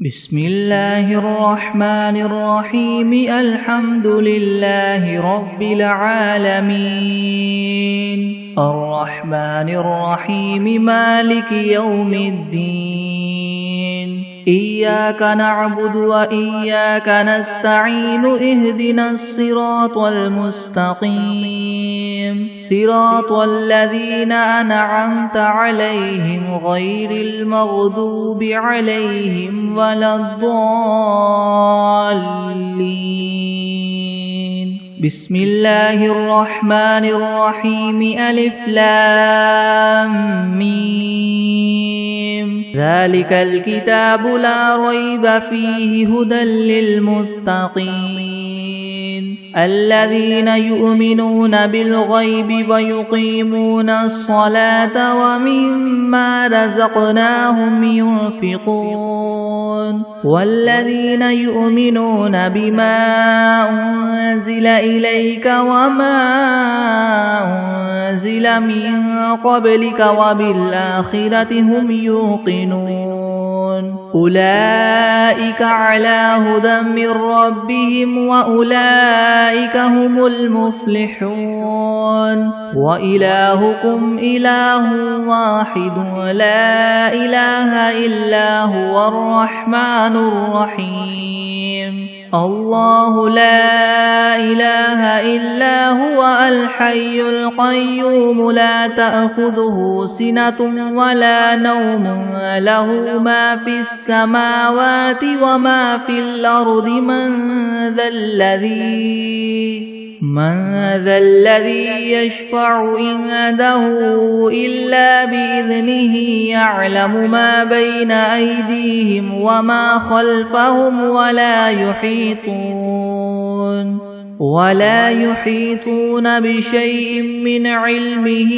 بسم الله الرحمن الرحيم. الحمد لله رب العالمين، الرحمن الرحيم، مالك يوم الدين. إياك نعبد وإياك نستعين، اهدنا الصراط المستقيم، صراط الذين أنعمت عليهم غير المغضوب عليهم ولا الضالين. بسم الله الرحمن الرحيم. ألف لام ميم. ذلك الكتاب لا ريب فيه، هدى للمتقين الذين يؤمنون بالغيب ويقيمون الصلاة ومما رزقناهم ينفقون والذين يؤمنون بما أنزل إليك وما أنزل من قبلك وبالآخرة هم يوقنون. أولئك على هدى من ربهم وأولئك هم المفلحون. وإلهكم إله واحد لا إله إلا هو الرحمن الرحيم. الله لا إله إلا هو الحي القيوم، لا تأخذه سنة ولا نوم، له ما في السماوات وما في الأرض. من ذا الذي يشفع عنده إلا بإذنه، يعلم ما بين أيديهم وما خلفهم ولا يحيطون بشيء من علمه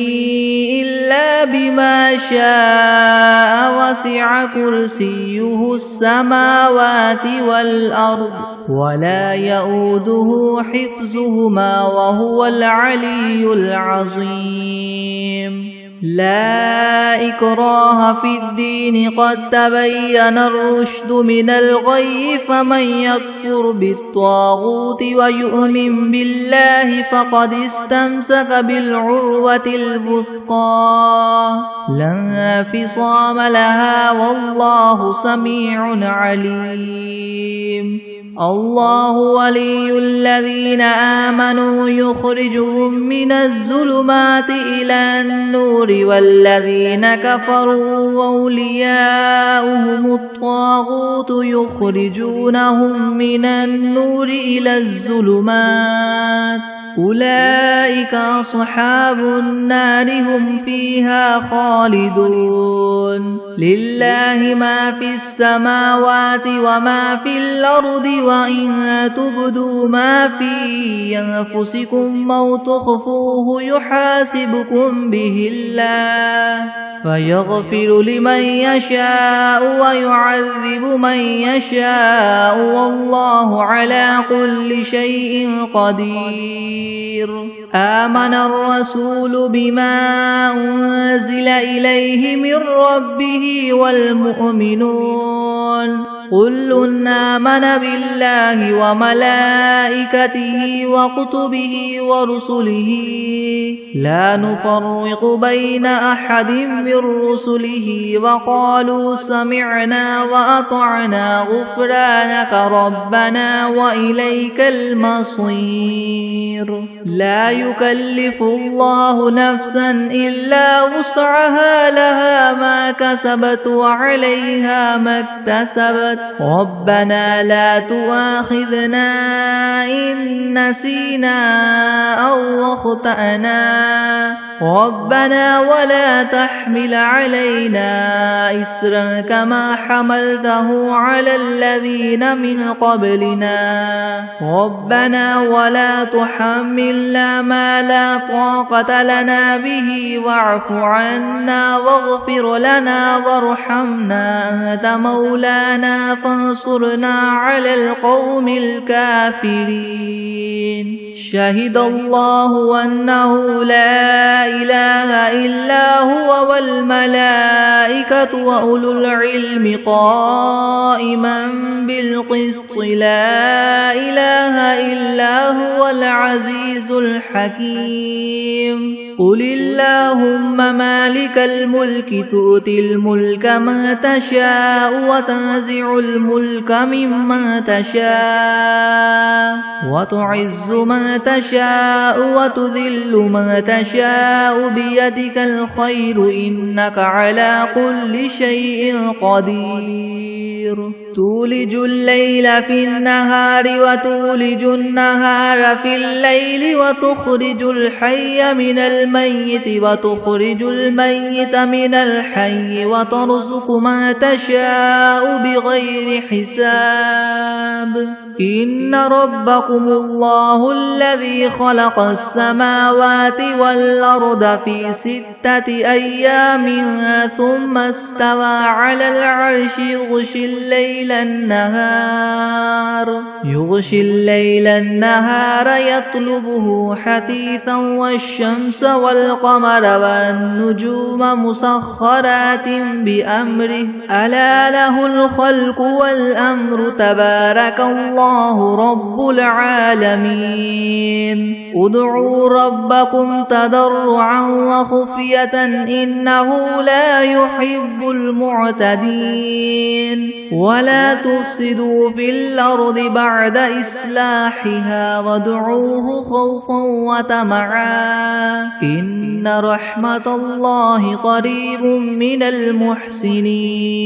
إلا بما شاء، وسع كرسيه السماوات والأرض ولا يؤوده حفظهما وهو العلي العظيم. لا إكراه في الدين، قد تبين الرشد من الغي، فمن يكفر بالطاغوت ويؤمن بالله فقد استمسك بالعروة الوثقى، لا انفصام لها، والله سميع عليم. الله ولي الذين آمنوا، يخرجهم من الظلمات إلى النور، والذين كفروا أولياؤهم الطاغوت، يخرجونهم من النور إلى الظلمات. أولئك أصحاب النار، هم فيها خالدون. لله ما في السماوات وما في الأرض، وإن تبدوا ما في أنفسكم أو تخفوه يحاسبكم به الله، فيغفر لمن يشاء ويعذب من يشاء، والله على كل شيء قدير. آمن الرسول بما أنزل إليه من ربه والمؤمنون كل آمن بالله وملائكته وكتبه ورسله، لا نفرق بين أحد من رسله، وقالوا سمعنا وأطعنا غفرانك ربنا وإليك المصير. لا يكلف الله نفسا إلا وسعها، لها ما كسبت وعليها ما اكتسبت. ربنا لا تؤاخذنا إن نسينا أو أخطأنا، ربنا ولا تحمل علينا إسرا كما حملته على الذين من قبلنا، ربنا ولا تحملنا ما لا طاقة لنا به، واعف عنا واغفر لنا وارحمنا، أنت مولانا فانصرنا على القوم الكافرين شهد الله أنه لا إله إلا هو والملائكة وأولو العلم قائما بالقسط لا إله إلا هو العزيز الحكيم قل اللهم مالك الملك تؤتي الملك من تشاء وتنزع الملك ممن تشاء وتعز من تشاء وتذل من تشاء بيدك الخير إنك على كل شيء قدير تولج الليل في النهار وتولج النهار في الليل وتخرج الحي من الميت وتخرج الميت من الحي وترزق من تشاء بغير حساب إن ربكم الله الذي خلق السماوات والأرض في 6 أيام ثم استوى على العرش يغشي الليل النهار يطلبه حثيثا والشمس والقمر والنجوم مسخرات بأمره ألا له الخلق والأمر تبارك الله رب العالمين ادعوا ربكم تضرعا وخفية إنه لا يحب المعتدين ولا تفسدوا في الأرض بعد إصلاحها وادعوه خوفا وطمعا إن رحمة الله قريب من المحسنين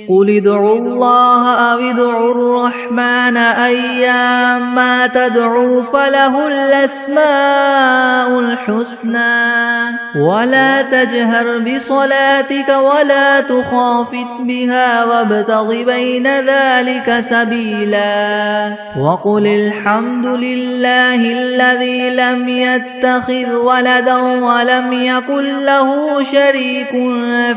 قل ادعوا الله أو ادعوا الرحمن أيما تدعوا فله الأسماء الحسنى ولا تجهر بصلاتك ولا تخافت بها وابتغ بين ذلك سبيلا وقل الحمد لله الذي لم يتخذ ولدا ولم يكن له شريك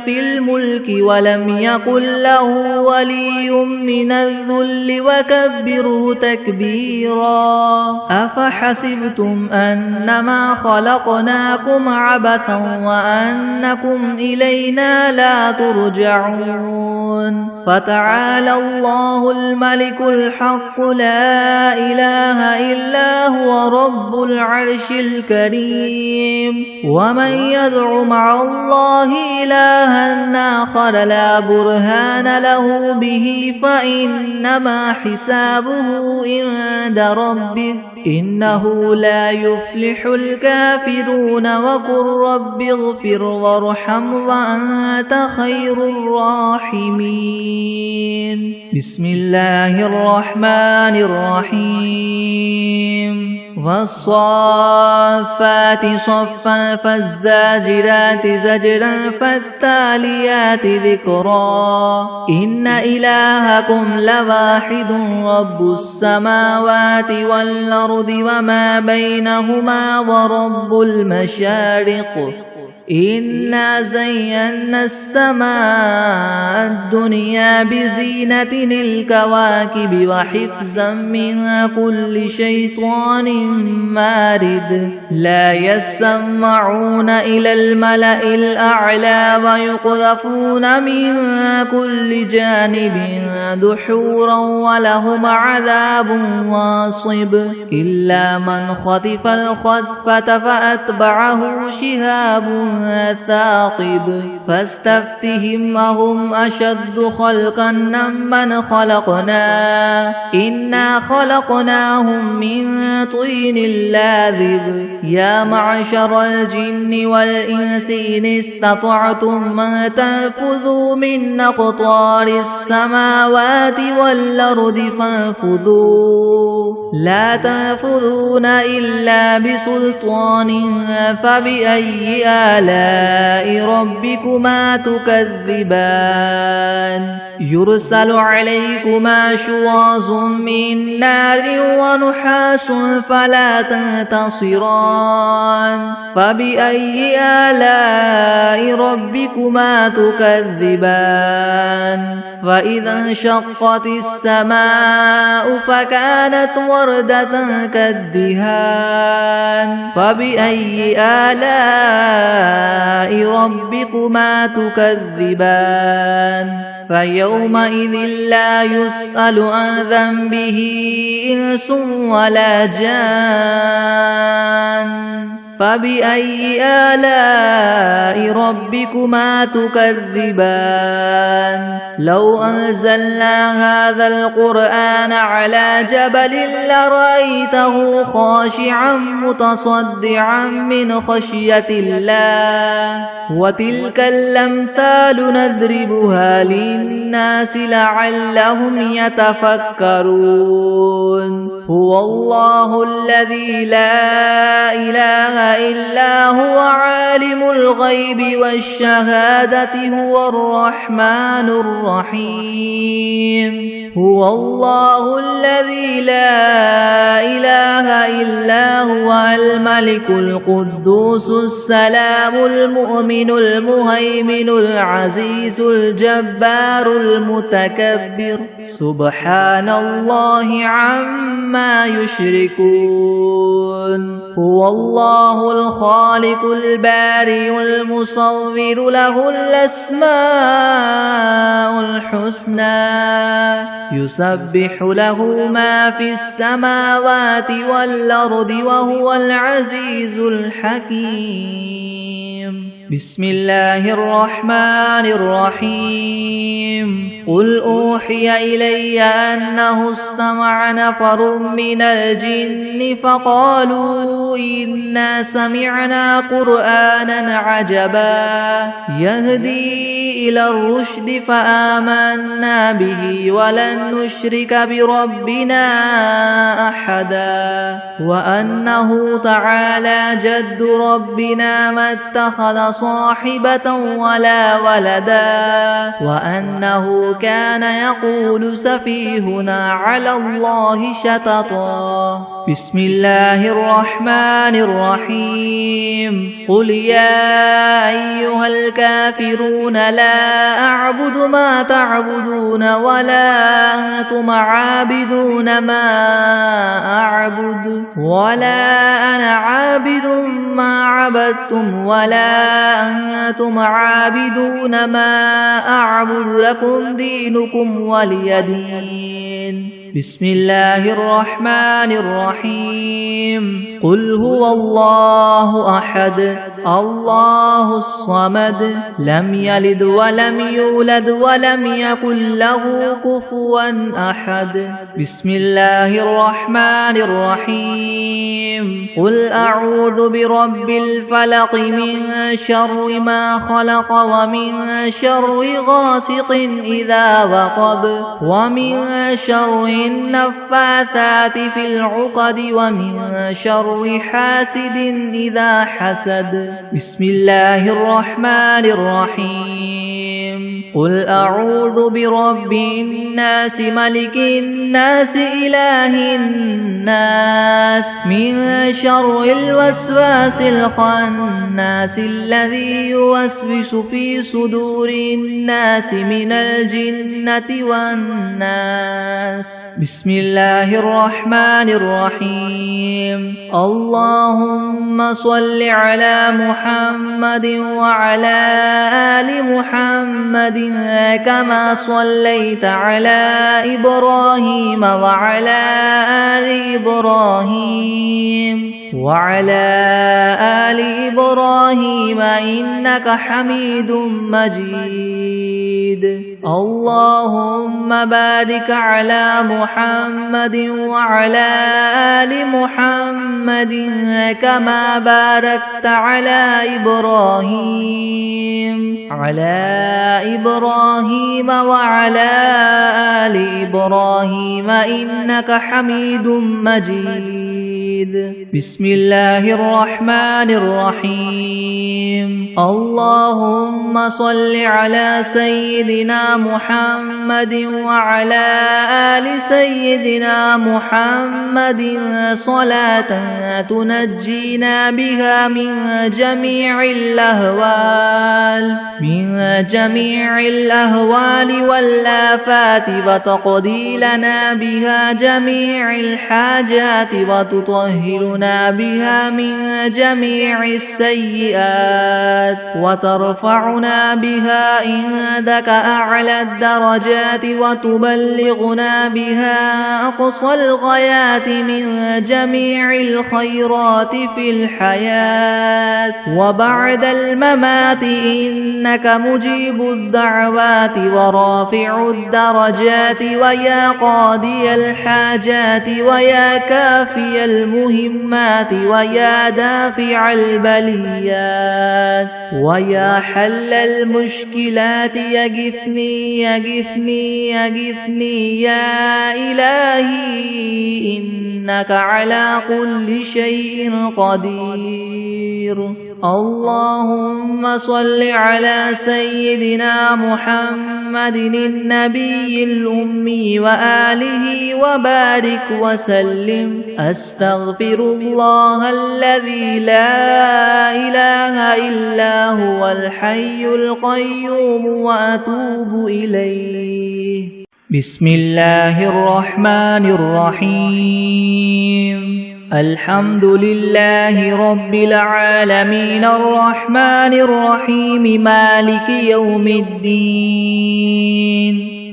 في الملك ولم يكن له ولي من الذل وكبره تكبيرا أفحسبتم أنما خلقناكم عبثا وأنكم إلينا لا ترجعون فتعالى الله الملك الحق لا إله إلا هو رب العرش الكريم ومن يدع مع الله إلها آخر لا برهان له به فإنما حسابه عند ربه إنه لا يفلح الكافرون وقل رب اغفر وارحم وأنت خير الراحمين بسم الله الرحمن الرحيم والصافات صفا فالزاجرات زجرا فالتاليات ذكرا إن إلهكم لواحد رب السماوات والأرض وما بينهما ورب المشارق إنا زينا السماء الدنيا بزينة الكواكب وحفظا من كل شيطان مارد لا يسمعون إلى الملأ الأعلى ويقذفون من كل جانب دحورا ولهم عذاب واصب إلا من خطف الخطفة فأتبعه شهاب ثاقب فاستفتهم أهم أشد خلقا ممن خلقنا إنا خلقناهم من طين لاذب يا معشر الجن والإنس إن استطعتم أن تنفذوا من أقطار السماوات والأرض فانفذوا لا تنفذون إلا بسلطان فبأي آلاء ربكما تكذبان يرسل عليكما شواظ من نار ونحاس فلا تنتصران فبأي آلاء ربكما تكذبان فإذا انشقت السماء فكانت وردة كالدهان فبأي آلاء ربكما تكذبان فيومئذ لا يسأل عن ذنبه إنس ولا جان فبأي آلاء ربكما تكذبان لو أنزلنا هذا القرآن على جبل لرأيته خاشعا متصدعا من خشية الله وتلك الأمثال نضربها للناس لعلهم يتفكرون هو الله الذي لا إله إلا هو عالم الغيب والشهادة هو الرحمن الرحيم هو الله الذي لا إله إلا هو الملك القدوس السلام المؤمن المهيمن العزيز الجبار المتكبر سبحان الله عما يشركون هو الله الخالق البارئ المصور له الأسماء الحسنى يسبح له ما في السماوات والأرض وهو العزيز الحكيم بسم الله الرحمن الرحيم قل أوحي إلي أنه استمع نفر من الجن فقالوا إنا سمعنا قرآنا عجبا يهدي إلى الرشد فآمنا به ولن نشرك بربنا أحدا وأنه تعالى جد ربنا ما اتخذ صاحبة ولا ولدا وأنه كان يقول سفيهنا على الله شططا بسم الله الرحمن الرحيم قل يا أيها الكافرون لا أعبد ما تعبدون ولا أنتم عابدون ما أعبد ولا أنا عابد ما عبدتم ولا أنتم عابدون ما أعبد لكم دينكم ولي دين بسم الله الرحمن الرحيم قل هو الله أحد الله الصمد لم يلد ولم يولد ولم يكن له كفوا أحد بسم الله الرحمن الرحيم قل أعوذ برب الفلق من شر ما خلق ومن شر غاسق إذا وقب ومن شر النفاثات في العقد ومن شر حاسد إذا حسد بسم الله الرحمن الرحيم قل أعوذ برب الناس ملك الناس إله الناس من شر الوسواس الخناس الذي يوسوس في صدور الناس من الجنة والناس بسم الله الرحمن الرحيم اللهم صل على محمد وعلى آل محمد كما صليت على إبراهيم وعلى آل إبراهيم وعلى آل إبراهيم إنك حميد مجيد اللهم بارك على محمد وعلى آل محمد كما باركت على إبراهيم وعلى آل إبراهيم إبراهيم إنك حميد مجيد. بسم الله الرحمن الرحيم. اللهم صل على سيدنا محمد وعلى آل سيدنا محمد صلاة تنجينا بها من جميع الأهوال والآفات، وتقضي لنا بها جميع الحاجات، وتطهرنا بها من جميع السيئات، وترفعنا بها عندك أعلى الدرجات، وتبلغنا بها أقصى الغايات من جميع الخيرات في الحياة وبعد الممات، إنك مجيب الدعوات ورافع الدرجات، ويا قاضي الحاجات، ويا كافي المهمات، ويا دافع البليات، ويا حل المشكلات. يغثني يغثني يغثني يا إلهي، إنك على كل شيء قدير. اللهم صل على سيدنا محمد النبي الأمي وآله وبارك وسلم. أستغفر الله الذي لا إله إلا هو الحي القيوم وأتوب إليه. بسم الله الرحمن الرحيم. الحمد لله رب العالمين الرحمن الرحيم مالك يوم الدين.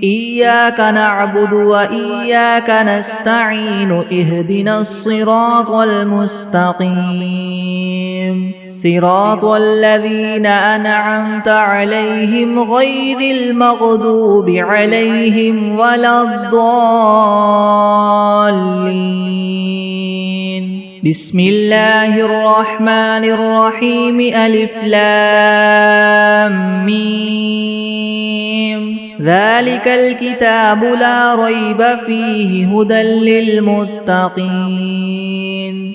إياك نعبد وإياك نستعين، اهدنا الصراط المستقيم، صراط الذين أنعمت عليهم غير المغضوب عليهم ولا الضالين. بسم الله الرحمن الرحيم. ألف لام ميم. ذلك الكتاب لا ريب فيه هدى للمتقين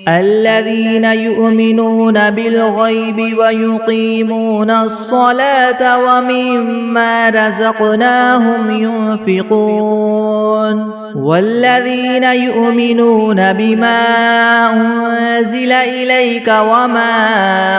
الذين يؤمنون بالغيب ويقيمون الصلاة ومما رزقناهم ينفقون والذين يؤمنون بما أنزل إليك وما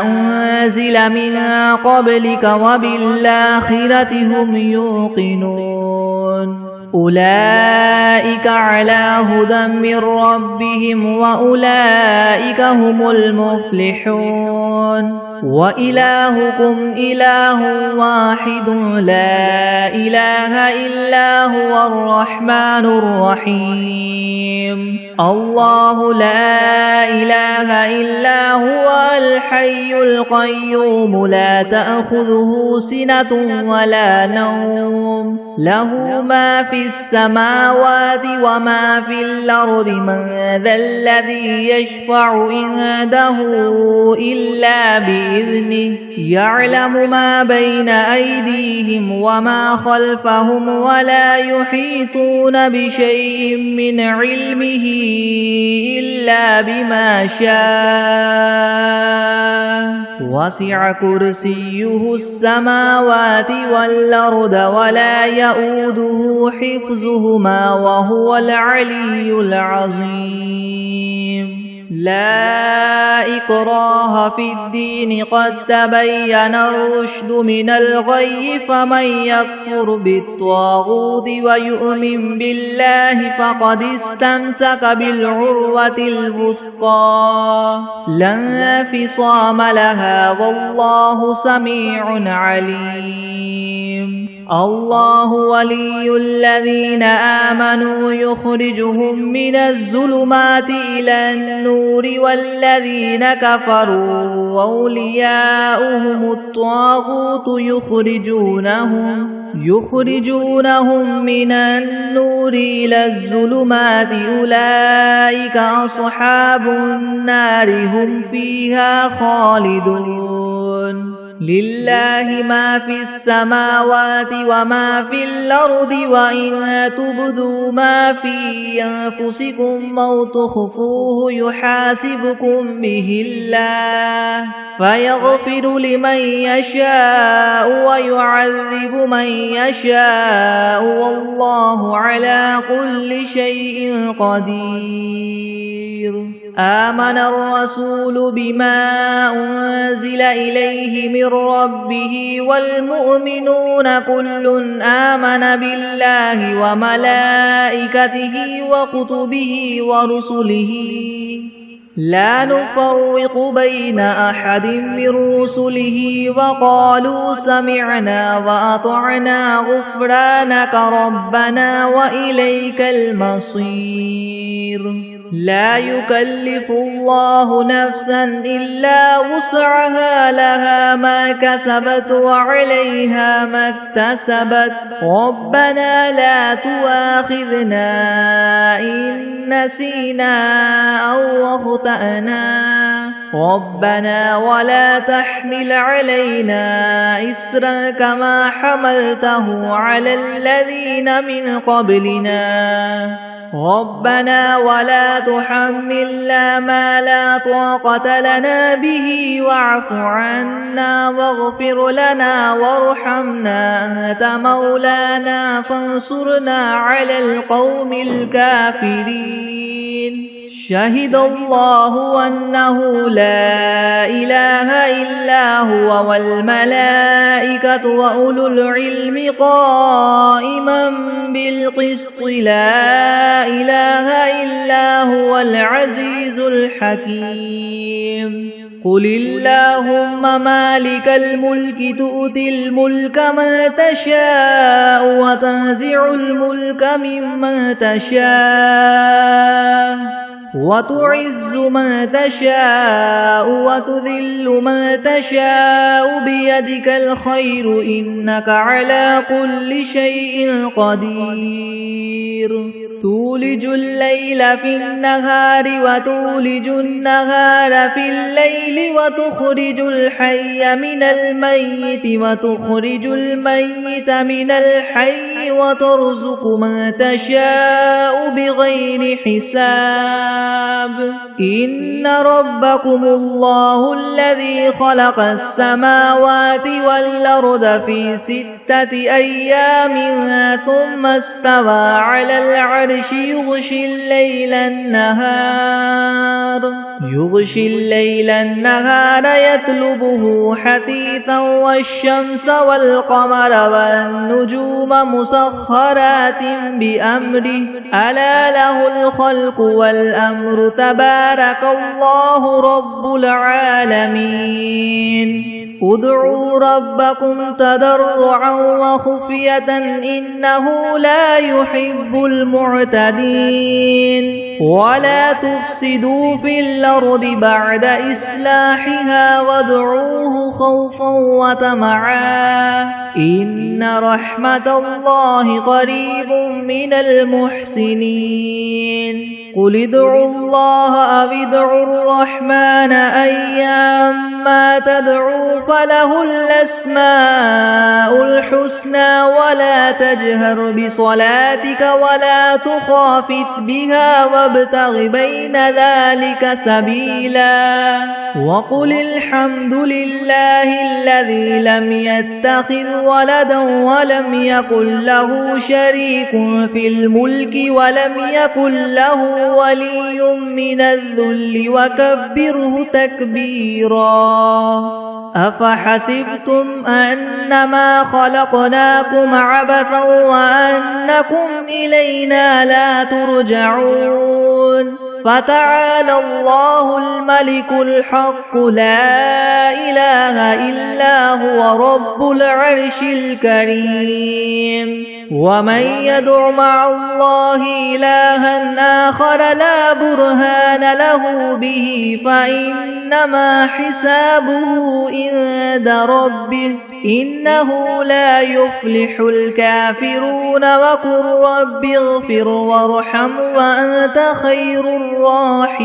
أنزل من قبلك وبالآخرة هم يوقنون أولئك على هدى من ربهم وأولئك هم المفلحون وإلهكم إله واحد لا إله إلا هو الرحمن الرحيم الله لا إله إلا هو الحي القيوم لا تأخذه سنة ولا نوم له ما في السماوات وما في الأرض من ذا الذي يشفع عنده إلا بإذنه يعلم ما بين أيديهم وما خلفهم ولا يحيطون بشيء من علمه إلا بما شاء وسع كرسيه السماوات والأرض ولا يؤوده حفظهما وهو العلي العظيم لا إكراه في الدين قد تبين الرشد من الغي فمن يكفر بالطاغوت ويؤمن بالله فقد استمسك بالعروة الوثقى لا انفصام لها والله سميع عليم الله ولي الذين آمنوا يخرجهم من الظلمات إلى النور والذين كفروا أولياؤهم الطاغوت يخرجونهم من النور إلى الظلمات أولئك أصحاب النار هم فيها خالدون لله ما في السماوات وما في الأرض وإن تبدوا ما في أنفسكم أو تخفوه يحاسبكم به الله فيغفر لمن يشاء ويعذب من يشاء والله على كل شيء قدير. آمن الرسول بما أنزل إليه من ربه والمؤمنون كل آمن بالله وملائكته وكتبه ورسله لا نفرق بين أحد من رسله وقالوا سمعنا وأطعنا غفرانك ربنا وإليك المصير. لا يكلف الله نفسا إلا وسعها لها ما كسبت وعليها ما اكتسبت ربنا لا تؤاخذنا إن نسينا أو أخطأنا ربنا ولا تحمل علينا إسرا كما حملته على الذين من قبلنا ربنا ولا تحملنا ما لا طاقة لنا به واعف عنا واغفر لنا وارحمنا أنت مولانا فانصرنا على القوم الكافرين. شهد الله أنه لا إله إلا هو والملائكة وأولو العلم قائما بالقسط لا إله إلا هو العزيز الحكيم. قل اللهم مالك الملك تؤتي الملك من تشاء وتنزع الملك ممن تشاء وتعز من تشاء وتذل من تشاء بيدك الخير إنك على كل شيء قدير. تولج الليل في النهار وتولج النهار في الليل وتخرج الحي من الميت وتخرج الميت من الحي وترزق من تشاء بغير حساب. إن ربكم الله الذي خلق السماوات والأرض في 6 أيام ثم استوى على العرش يغشي الليل النهار يطلبه حثيثا والشمس والقمر والنجوم مسخرات بأمره ألا له الخلق والأمر تبارك الله رب العالمين. ادعوا ربكم تضرعا وخفية إنه لا يحب المعتدين. ولا تفسدوا في الأرض بعد إصلاحها وادعوه خوفا وطمعا إن رحمة الله قريب من المحسنين. قل ادعوا الله أو ادعوا الرحمن أيما تدعوا فله الأسماء الحسنى ولا تجهر بصلاتك ولا تخافت بها وابتغ بين ذلك سبيلا. وقل الحمد لله الذي لم يتخذ ولدا ولم يكن له شريك في الملك ولم يكن له ولي من الذل وكبره تكبيرا. أفحسبتم أنما خلقناكم عبثا وأنكم إلينا لا ترجعون. فتعالى الله الملك الحق لا إله إلا هو رب العرش الكريم. ومن يدع مع الله إلها آخر لا برهان له به فإنما حسابه عند ربه إنه لا يفلح الكافرون. وقل رب اغفر وارحم وأنت خير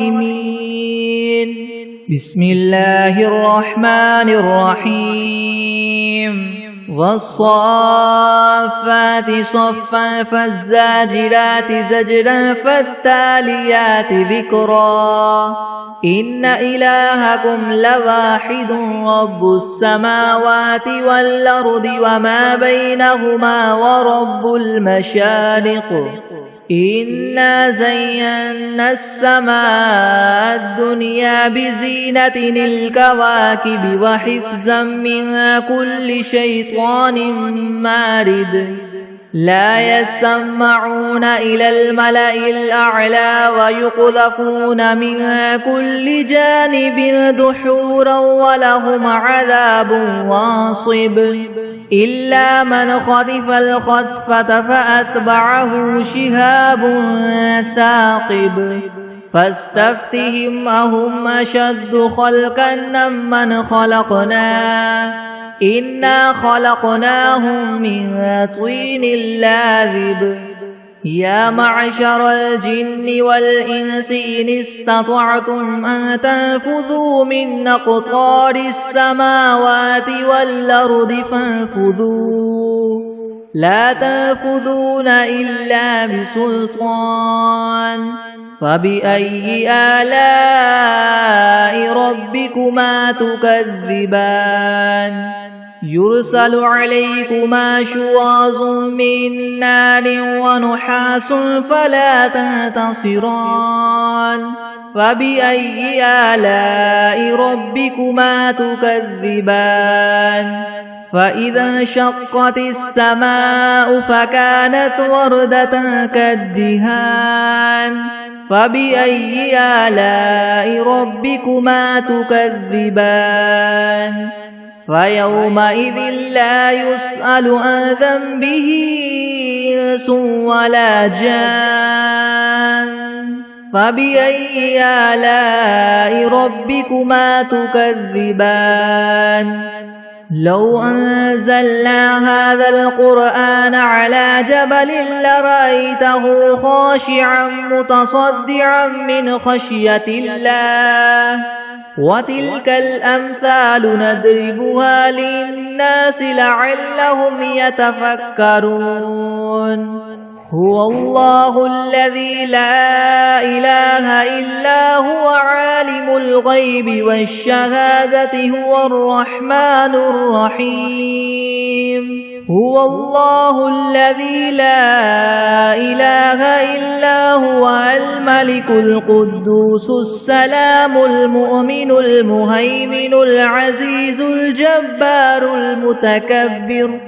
الراحمين. بسم الله الرحمن الرحيم والصافات صفا فالزاجرات زجرا فالتاليات ذكرا إن إلهكم لواحد رب السماوات والأرض وما بينهما ورب المشارق إنا زينا السماء الدنيا بزينة الكواكب وحفظا من كل شيطان مارد لا يسمعون إلى الملأ الأعلى ويقذفون من كل جانب دحورا ولهم عذاب واصب إلا من خطف الخطفة فأتبعه شهاب ثاقب فاستفتهم أهم أشد خلقا ممن خلقنا إنا خلقناهم من طين لاذب يا معشر الجن والإنس إن استطعتم أن تنفذوا من أقطار السماوات والأرض فانفذوا لا تنفذون إلا بسلطان فبأي آلاء ربكما تكذبان يرسل عليكما شواظ من نار ونحاس فلا تنتصران فبأي آلاء ربكما تكذبان فإذا انشقت السماء فكانت وردة كالدهان فبأي آلاء ربكما تكذبان فيومئذ لا يسأل عن ذنبه إنس ولا جان فبأي آلاء ربكما تكذبان لو أنزلنا هذا القرآن على جبل لرأيته خاشعا متصدعا من خشية الله وتلك الأمثال نضربها للناس لعلهم يتفكرون هو الله الذي لا إله إلا هو عالم الغيب والشهادة هو الرحمن الرحيم هو الله الذي لا إله إلا هو الملك القدوس السلام المؤمن المهيمن العزيز الجبار المتكبر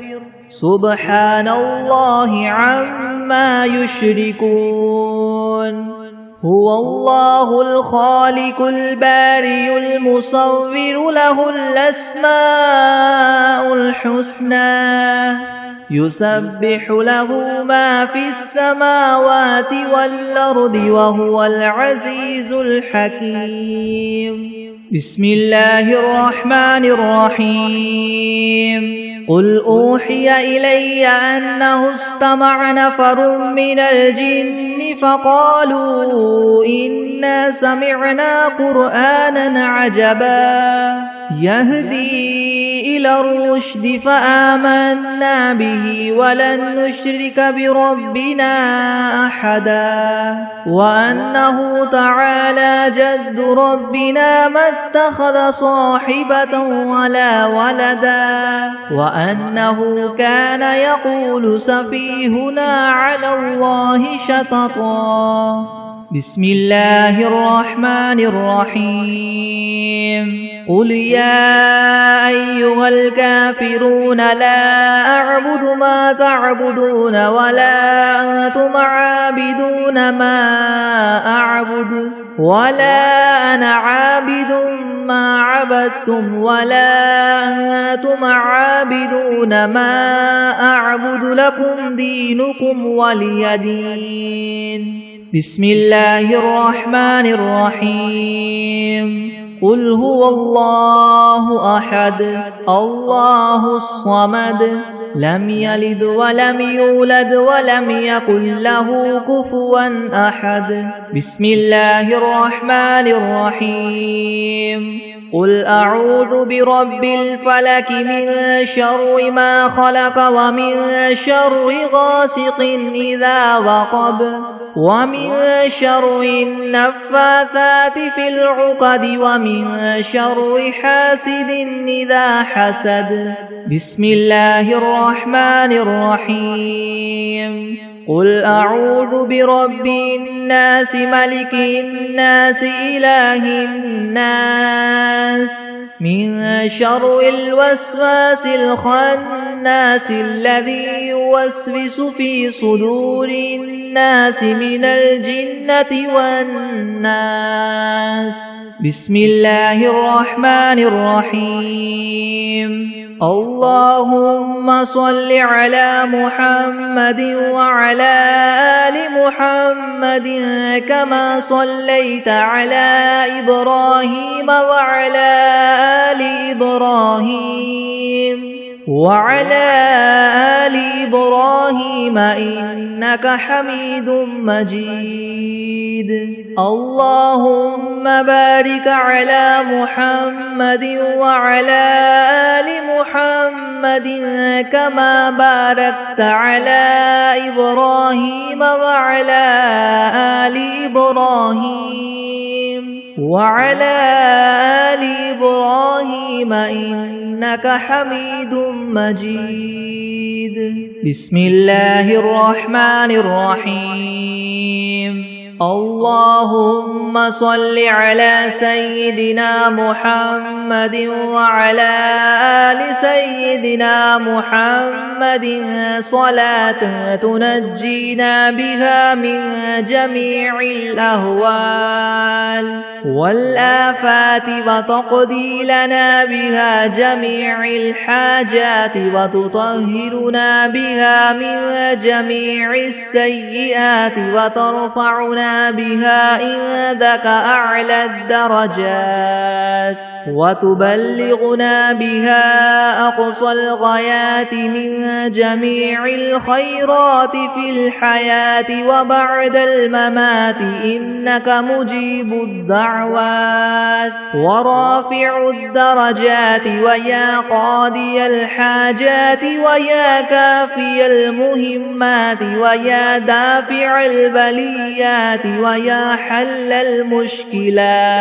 سبحان الله عما يشركون هو الله الخالق البارئ المصور له الأسماء الحسنى يسبح له ما في السماوات والأرض وهو العزيز الحكيم بسم الله الرحمن الرحيم قل أوحي إلي أنه استمع نفر من الجن فقالوا إنا سمعنا قرآنا عجبا يهدي إلى الرشد فآمنا به ولن نشرك بربنا أحدا وأنه تعالى جد ربنا ما اتخذ صاحبة ولا ولدا وأنه كان يقول سفيهنا على الله شططا بسم الله الرحمن الرحيم قل يا أيها الكافرون لا أعبد ما تعبدون ولا أنتم عابدون ما أعبد ولا أنا عابد ما عبدتم ولا أنتم عابدون ما أعبد لكم دينكم ولي دين بسم الله الرحمن الرحيم قل هو الله أحد الله الصمد لم يلد ولم يولد ولم يكن له كفوا أحد. بسم الله الرحمن الرحيم. قل أعوذ برب الفلك من شر ما خلق ومن شر غاسق إذا وقب ومن شر النفاثات في العقد ومن شر حاسد إذا حسد. بسم الله الرحمن الرحيم. قل أعوذ برب الناس ملك الناس إله الناس من شر الوسواس الخناس الذي يوسوس في صدور الناس من الجنة والناس. بسم الله الرحمن الرحيم. اللهم صل على محمد وعلى آل محمد كما صليت على إبراهيم وعلى آل إبراهيم وعلى آل إبراهيم إنك حميد مجيد. اللهم بارك على محمد وعلى آل محمد كما باركت على إبراهيم وعلى آل إبراهيم وعلى آل إبراهيم إنك حميد مجيد. بسم الله الرحمن الرحيم. اللهم صل على سيدنا محمد وعلى آل سيدنا محمد صلاة تنجينا بها من جميع الأهوال والآفات وتقضي لنا بها جميع الحاجات وتطهرنا بها من جميع السيئات وترفعنا بها عندك أعلى الدرجات وتبلغنا بها أقصى الغايات من جميع الخيرات في الحياة وبعد الممات إنك مجيب الدعوات ورافع الدرجات ويا قاضي الحاجات ويا كافي المهمات ويا دافع البليات ويا حل المشكلات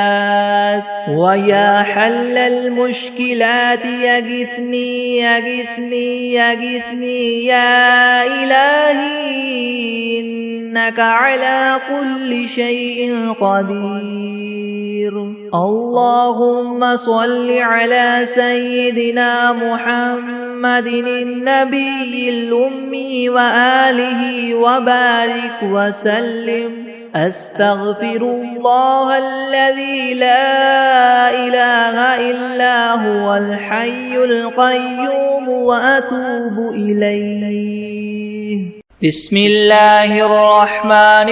حل المشكلات يغثني يغثني يغثني يا إلهي إنك على كل شيء قدير. اللهم صل على سيدنا محمد النبي الأمي وآله وبارك وسلم. أستغفر الله الذي لا إله إلا هو الحي القيوم وأتوب إليه. بسم الله الرحمن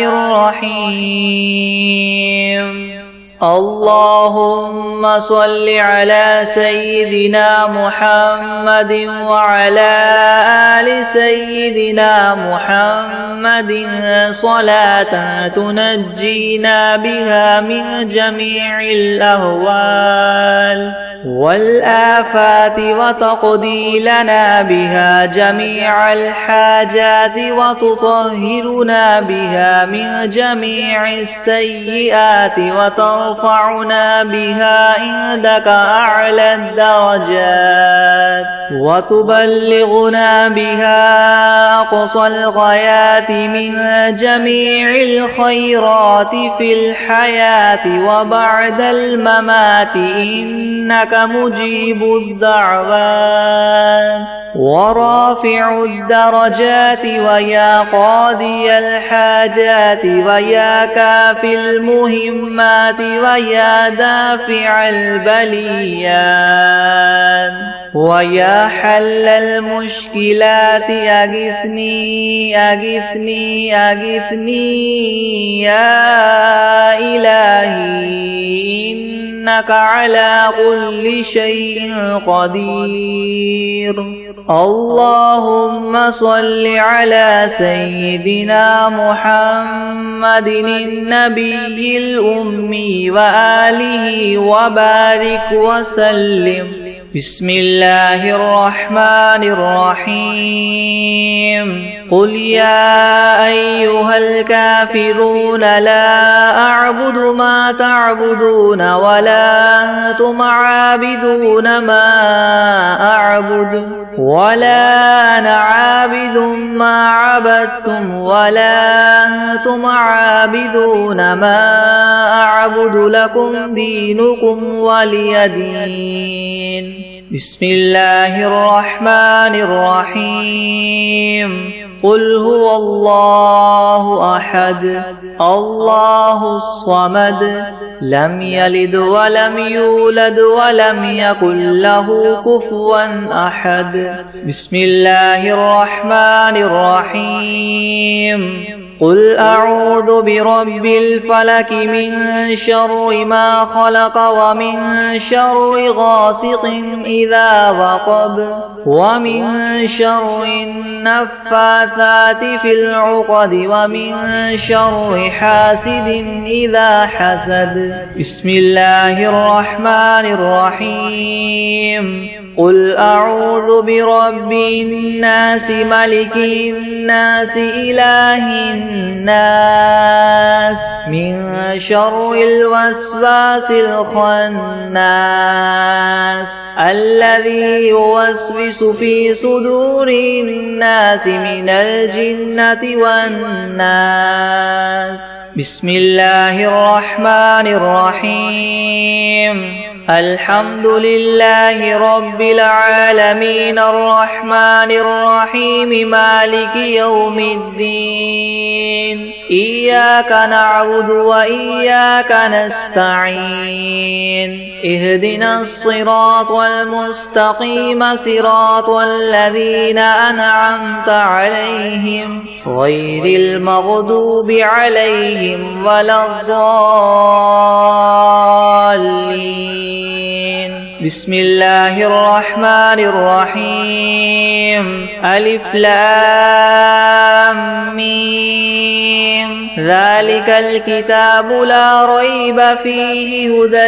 الرحيم. اللهم صل على سيدنا محمد وعلى آل سيدنا محمد صلاة تنجينا بها من جميع الأهوال والآفات وتقضي لنا بها جميع الحاجات وتطهرنا بها من جميع السيئات وترفعنا بها عندك أعلى الدرجات وتبلغنا بها أقصى الغايات من جميع الخيرات في الحياة وبعد الممات إنك مجيب الدعوات ورافع الدرجات ويا قاضي الحاجات ويا كافي المهمات ويا دافع البليات ويا حل المشكلات أغثني أغثني أغثني يا إلهي إنك على كل شيء قدير. اللهم صل على سيدنا محمد النبي الأمي وآله وبارك وسلم. بسم الله الرحمن الرحيم. قل يا أيها الكافرون لا أعبد ما تعبدون ولا أنتم عابدون ما أعبد ولا أنا عابد ما عبدتم ولا أنتم عابدون ما أعبد لكم دينكم ولي دين. بسم الله الرحمن الرحيم. قل هو الله أحد الله الصمد لم يلد ولم يولد ولم يكن له كفوا أحد. بسم الله الرحمن الرحيم. قل أعوذ برب الفلك من شر ما خلق ومن شر غاسق إذا وقب ومن شر النفاثات في العقد ومن شر حاسد إذا حسد. بسم الله الرحمن الرحيم. قل أعوذ برب الناس ملك الناس إله الناس من شر الوسواس الخناس الذي يوسوس في صدور الناس من الجنة والناس. بسم الله الرحمن الرحيم. الحمد لله رب العالمين الرحمن الرحيم مالك يوم الدين. إياك نعبد وإياك نستعين. اهدنا الصراط المستقيم صراط الذين أنعمت عليهم غير المغضوب عليهم ولا الضالين. بسم الله الرحمن الرحيم. ألف لام ميم. ذلك الكتاب لا ريب فيه هدى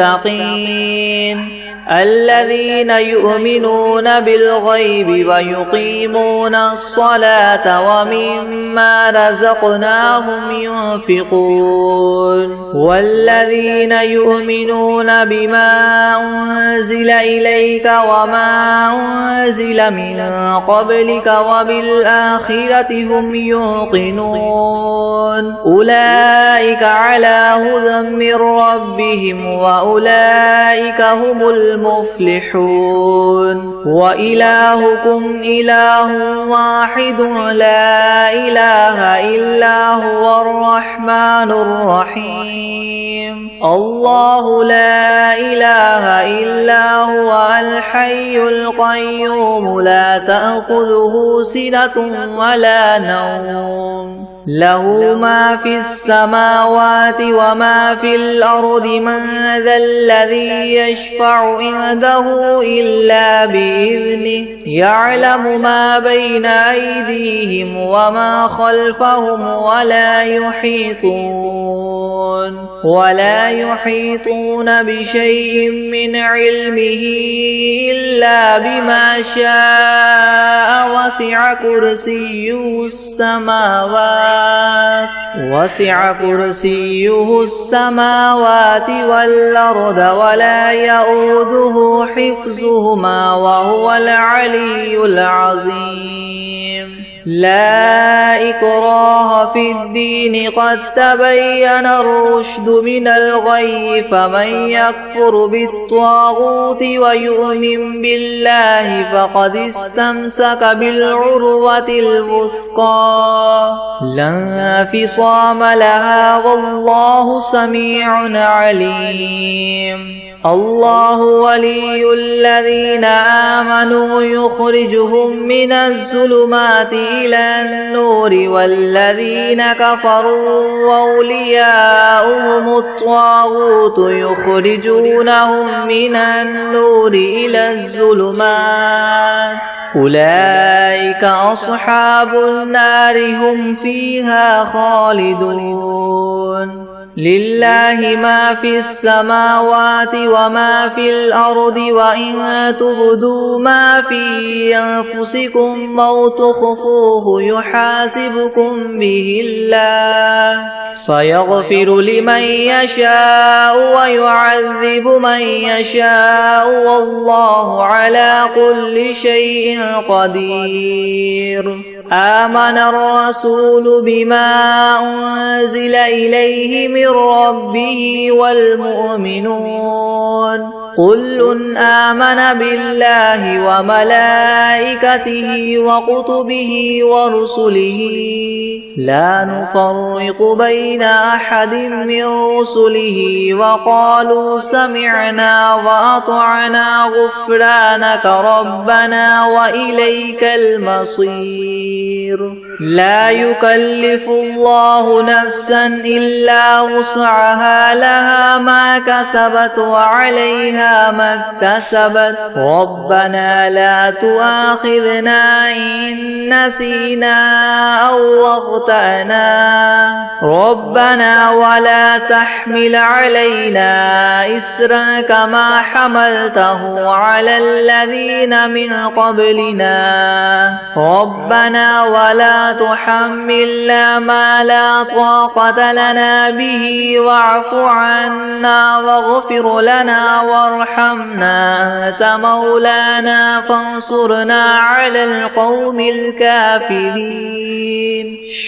للمتقين الذين يؤمنون بالغيب ويقيمون الصلاة ومما رزقناهم ينفقون والذين يؤمنون بما أنزل إليك وما أنزل من قبلك وبالآخرة هم يوقنون أولئك على هدى من ربهم وأولئك هم المفلحون. وإلهكم إله واحد لا إله إلا هو الرحمن الرحيم. الله لا إله إلا هو الحي القيوم لا تأخذه سنة ولا نوم له ما في السماوات وما في الأرض من ذا الذي يشفع عنده إلا بإذنه يعلم ما بين أيديهم وما خلفهم ولا يحيطون بشيء من علمه إلا بما شاء وسع كرسيه السماوات والأرض ولا يؤوده حفظهما وهو العلي العظيم. لا إكراه في الدين قد تبين الرشد من الغي فمن يكفر بالطاغوت ويؤمن بالله فقد استمسك بالعروة الوثقى لا انفصام لها والله سميع عليم. الله ولي الذين آمنوا يخرجهم من الظلمات إلى النور والذين كفروا أولياؤهم الطاغوت يخرجونهم من النور إلى الظلمات أولئك أصحاب النار هم فيها خالدون لله ما في السماوات وما في الأرض وإن تبدوا ما في أنفسكم أو تخفوه يحاسبكم به الله فيغفر لمن يشاء ويعذب من يشاء والله على كل شيء قدير آمن الرسول بما أنزل إليه من ربه والمؤمنون كل آمن بالله وملائكته وكتبه ورسله لا نفرق بين أحد من رسله وقالوا سمعنا وأطعنا غفرانك ربنا وإليك المصير لا يكلف الله نفسا إلا وسعها لها ما كسبت وعليها ما اكتسبت ربنا لا تؤاخذنا إن نسينا أو أخطأنا ربنا ولا تحمل علينا إسرا كما حملته على الذين من قبلنا ربنا ولا تحملنا ما لا طاقة لنا به واعف عنا واغفر لنا وارحمنا أنت مولانا فانصرنا على القوم الكافرين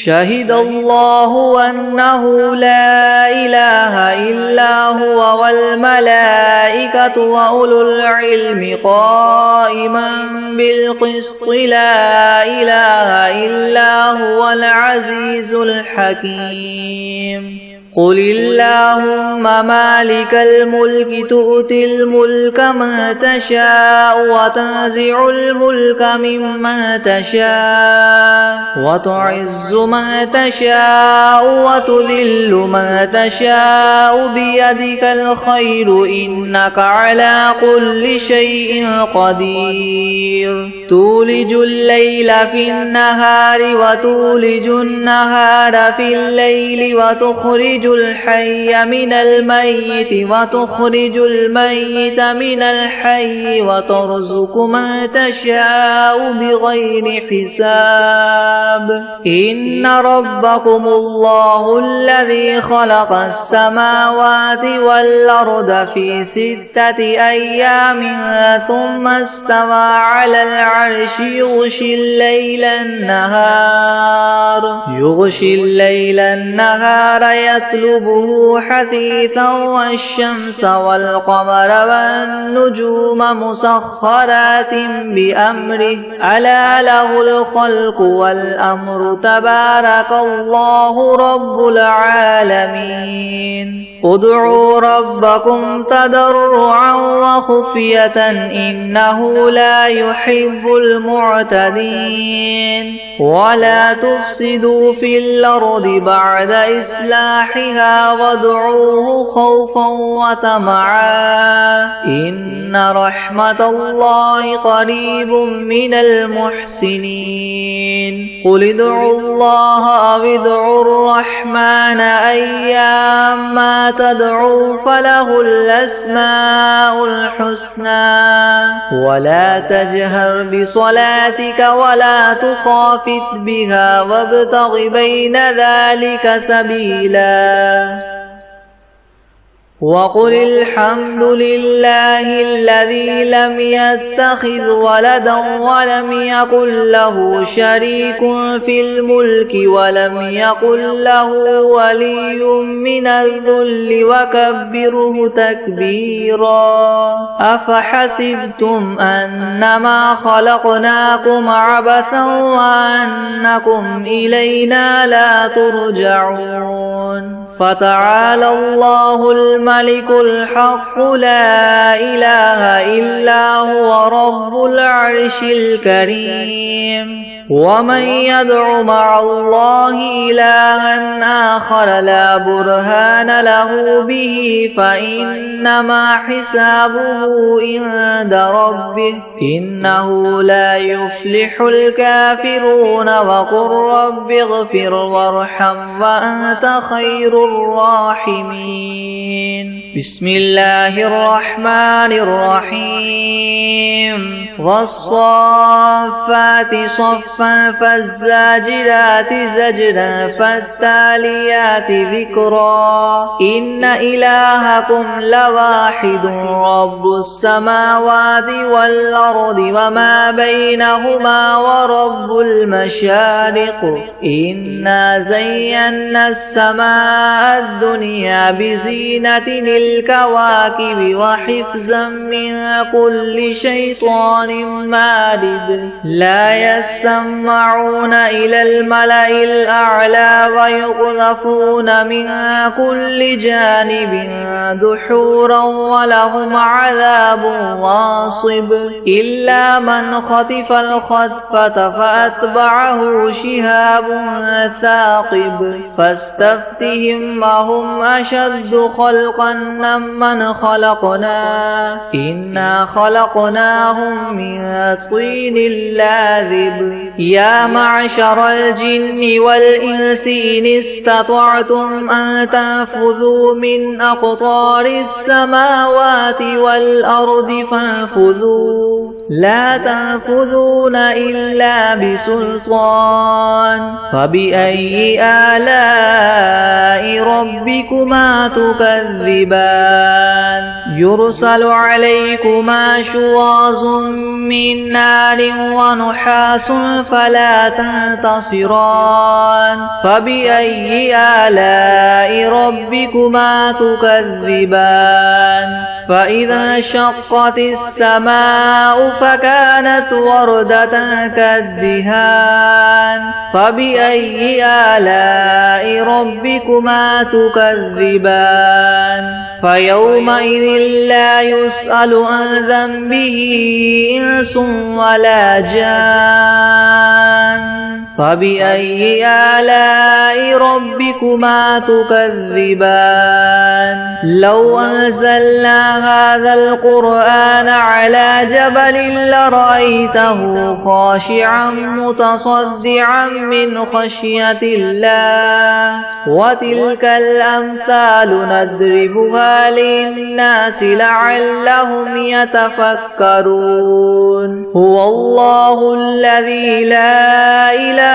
شهد الله أنه لا إله إلا هو والملائكة وأولو العلم قائما بالقسط لا إله إلا هو العزيز الحكيم قل اللهم مالك الملك تؤتي الملك من تشاء وتنزع الملك ممن تشاء وتعز من تشاء وتذل من تشاء بيدك الخير إنك على كل شيء قدير تولج الليل في النهار وتولج النهار في الليل وتخرج الحي من الميت وتخرج الميت من الحي وترزق من تشاء بغير حساب إن ربكم الله الذي خلق السماوات والأرض في 6 أيام ثم استوى على العرش يغشي الليل النهار يطلبه حثيثا والشمس والقمر والنجوم مسخرات بأمره ألا له الخلق والأمر تبارك الله رب العالمين ادعوا ربكم تضرعا وخفية إنه لا يحب المعتدين ولا تفسدوا في الأرض بعد إصلاحها وادعوه خوفا وطمعا إن رحمة الله قريب من المحسنين قل ادعوا الله أو ادعوا الرحمن أيما تدعوا فله الأسماء الحسنى ولا تجهر بصلاتك ولا تخافت بها وابتغ بين ذلك سبيلا وقل الحمد لله الذي لم يتخذ ولدا ولم يكن له شريك في الملك ولم يكن له ولي من الذل وكبره تكبيرا أفحسبتم أنما خلقناكم عبثا وأنكم إلينا لا ترجعون فتعالى الله الملك الحق لا إله إلا هو رب العرش الكريم ومن يدع مع الله إلها آخر لا برهان له به فإنما حسابه عند ربه إنه لا يفلح الكافرون وقل رب اغفر وارحم وأنت خير الراحمين بسم الله الرحمن الرحيم والصافات صفا فالزاجرات زجرا فالتاليات ذكرا إن إلهكم لواحد رب السماوات والأرض وما بينهما ورب المشارق إنا زينا السماء الدنيا بزينة الكواكب وحفظا من كل شيطان مارد لا يسمعون إلى الملأ الأعلى ويقذفون من كل جانب دحورا ولهم عذاب واصب إلا من خطف الخطفة فأتبعه شهاب ثاقب فاستفتهم أهم أشد خلقا ممن خلقنا إنا خلقناهم من طين لاذب يا معشر الجن والإنس إن استطعتم أن تنفذوا من أقطار السماوات والأرض فانفذوا لا تنفذون إلا بسلطان فبأي آلاء ربكما تكذبان يرسل عليكما شواظ من نار ونحاس فلا تنتصران فبأي آلاء ربكما تكذبان فإذا انشقت السماء فكانت وردة كالدهان فبأي آلاء ربكما تكذبان فيومئذ لا يسأل عن ذنبه إنس ولا جان فبأي آلاء ربكما تكذبان لو أنزلنا هذا القرآن على جبل لرأيته خاشعا متصدعا من خشية الله وتلك الأمثال نضربها للناس لعلهم يتفكرون هو الله الذي لا إله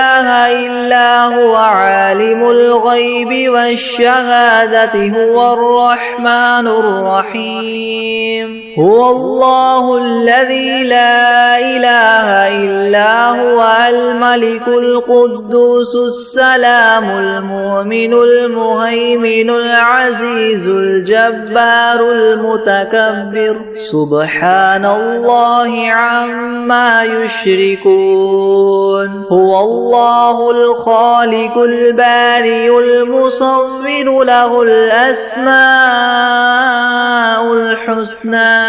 إلا هو عالم الغيب والشهادة هو الرحمن الرحيم هو الله الذي لا إله إلا هو الملك القدوس السلام المؤمن المهيمن العزيز الجبار المتكبر سبحان الله عما يشركون هو الله الخالق البارئ المصور له الأسماء الحسنى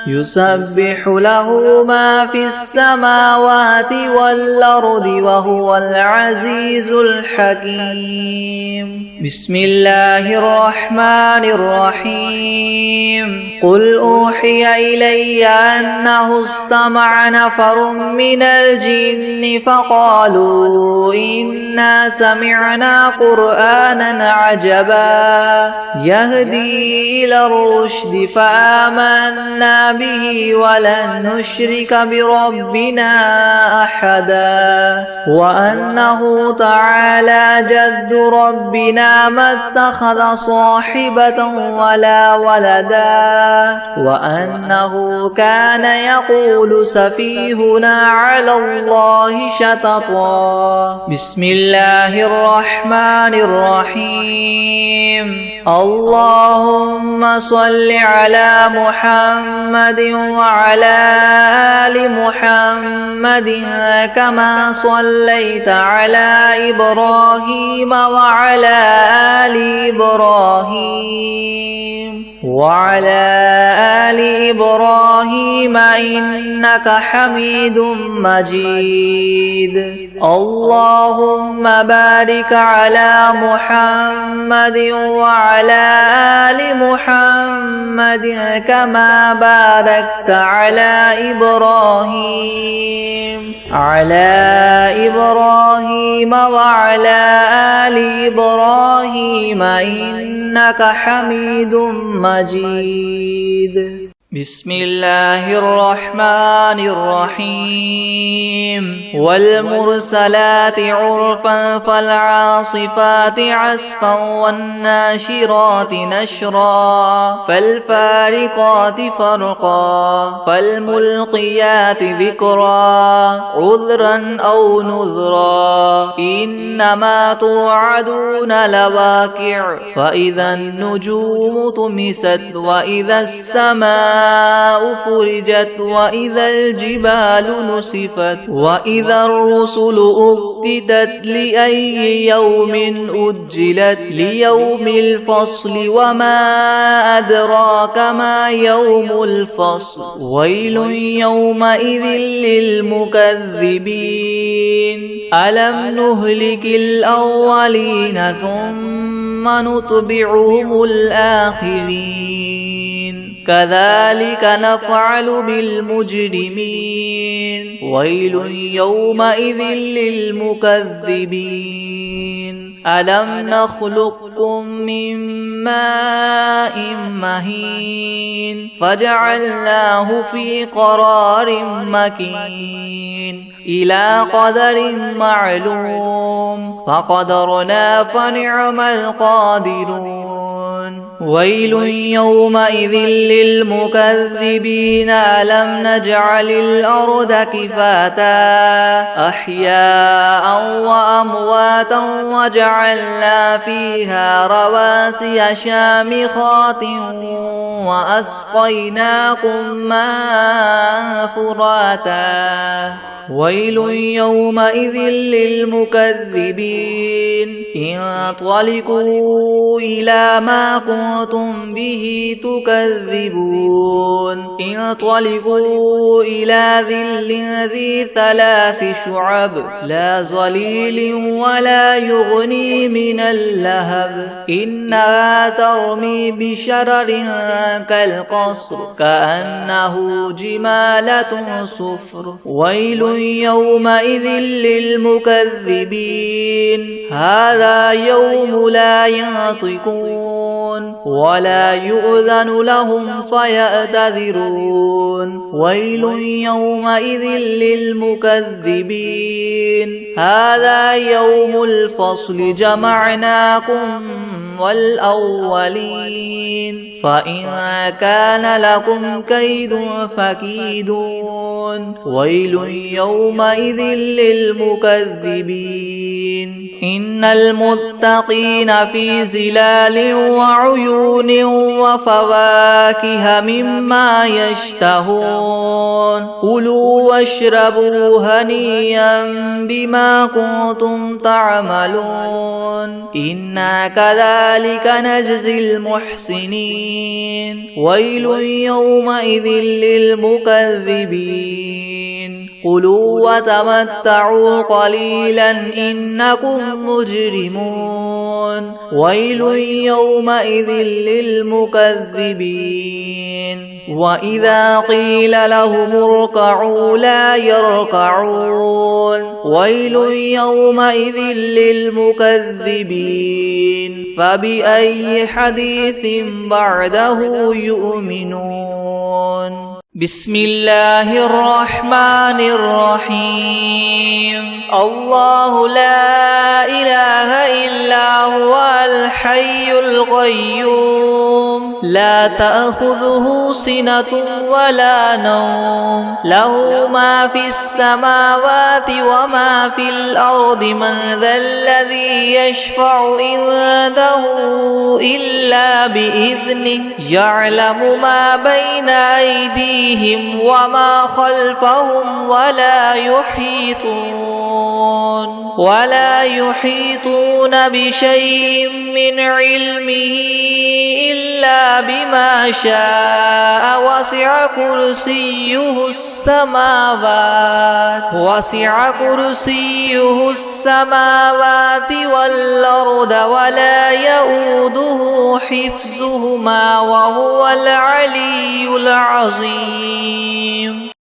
يسبح له ما في السماوات والأرض وهو العزيز الحكيم بسم الله الرحمن الرحيم قل أوحي إلي أنه استمع نفر من الجن فقالوا إنا سمعنا قرآنا عجبا يهدي إلى الرشد فآمنا به ولن نشرك بربنا أحدا وأنه تعالى جد ربنا ما اتخذ صاحبة ولا ولدا وأنه كان يقول سفيهنا على الله شططا بسم الله الرحمن الرحيم اللهم صل على محمد وعلى آل محمد كما صليت على إبراهيم وعلى آل إبراهيم وعلى آل إبراهيم إنك حميد مجيد اللهم بارك على محمد وعلى آل محمد كما باركت على إبراهيم وعلى آل إبراهيم إنك حميد مجيد بسم الله الرحمن الرحيم والمرسلات عرفا فالعاصفات عصفا والناشرات نشرا فالفارقات فرقا فالملقيات ذكرا عذرا أو نذرا إنما توعدون لواقع فإذا النجوم طمست وإذا السماء فرجت وإذا الجبال نسفت وإذا الرسل أقتت لأي يوم أجلت ليوم الفصل وما أدراك ما يوم الفصل ويل يومئذ للمكذبين ألم نهلك الأولين ثم نتبعهم الآخرين كذلك نفعل بالمجرمين ويل يومئذ للمكذبين ألم نخلقكم من ماء مهين فجعلناه في قرار مكين إلى قدر معلوم فقدرنا فنعم القادرون ويل يومئذ للمكذبين ألم نجعل الأرض كفاتا أحياء وأمواتا وجعلنا فيها رواسي شامخات وأسقيناكم ماء فراتا ويل يومئذ للمكذبين انطلقوا إلى ما كنتم به تكذبون انطلقوا إلى ظل ذي 3 شعب لا ظليل ولا يغني من اللهب إنها ترمي بشرر كالقصر كأنه جمالة صفر ويل يومئذ للمكذبين هذا يوم لا ينطقون ولا يؤذن لهم فيعتذرون ويل يومئذ للمكذبين هذا يوم الفصل جمعناكم والأولين فإن كان لكم كيد فكيدون ويل يومئذ للمكذبين إن المتقين في ظلال وعيون وفواكه مما يشتهون كلوا واشربوا هنيئا بما كنتم تعملون إنا كذلك نجزي المحسنين ويل يومئذ للمكذبين كلوا وتمتعوا قليلا إنكم مجرمون ويل يومئذ للمكذبين وإذا قيل لهم اركعوا لا يركعون ويل يومئذ للمكذبين فبأي حديث بعده يؤمنون بسم الله الرحمن الرحيم الله لا إله إلا هو الحي القيوم لا تأخذه سنة ولا نوم له ما في السماوات وما في الأرض من ذا الذي يشفع عنده إلا بإذنه يعلم ما بين أيديهم وما خلفهم ولا يحيطون ولا يحيطون بشيء من علمه إلا بما شاء وسع كرسيه السماوات والأرض ولا يؤوده حفظهما وهو العلي العظيم.